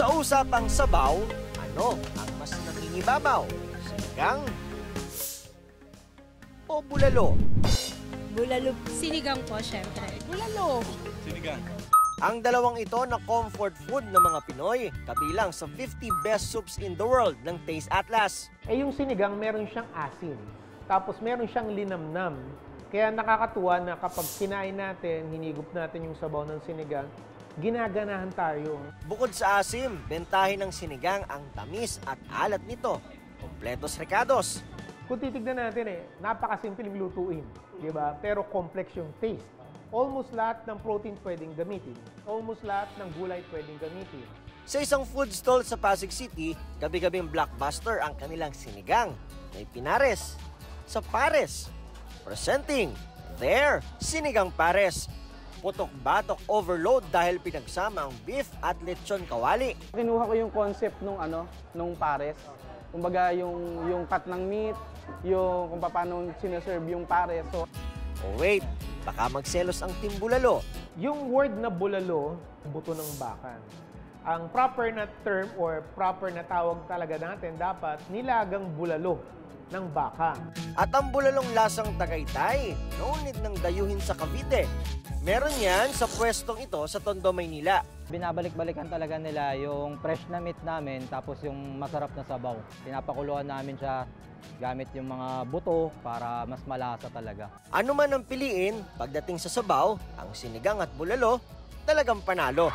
Sa usapang sabaw, ano ang mas nangingibabaw? Sinigang o bulalo? Bulalo. Sinigang po, syempre. Bulalo. Sinigang. Ang dalawang ito na comfort food ng mga Pinoy, kabilang sa 50 best soups in the world ng Taste Atlas. Yung sinigang, meron siyang asin. Tapos meron siyang linamnam. Kaya nakakatuwa na kapag kinain natin, hinigop natin yung sabaw ng sinigang, ginaganahan tayo. Bukod sa asim, bentahin ng sinigang ang tamis at alat nito. Kompletos recados. Kung titignan natin napakasimpleng lutuin, di ba? Pero complex yung taste. Almost lahat ng protein pwedeng gamitin. Almost lahat ng gulay pwedeng gamitin. Sa isang food stall sa Pasig City, gabi-gabing blockbuster ang kanilang sinigang. May pinares sa pares. Presenting their sinigang pares. Putok-batok overload dahil pinagsama ang beef at lechon kawali. Kinuha ko yung concept nung pares. Kumbaga yung cut ng meat, yung kung paano sinaserve yung pares. So, Oh wait, baka magselos ang Team Bulalo. Yung word na bulalo, buto ng bakan. Ang proper na term or proper na tawag talaga natin dapat nilagang bulalo ng baka. At ang bulalong lasang Tagaytay, no need ng dayuhin sa Cavite. Meron yan sa pwestong ito sa Tondo, Maynila. Binabalik-balikan talaga nila yung fresh na meat namin tapos yung masarap na sabaw. Pinapakuluan namin siya gamit yung mga buto para mas malasa talaga. Ano man ang piliin, pagdating sa sabaw, ang sinigang at bulalo, talagang panalo.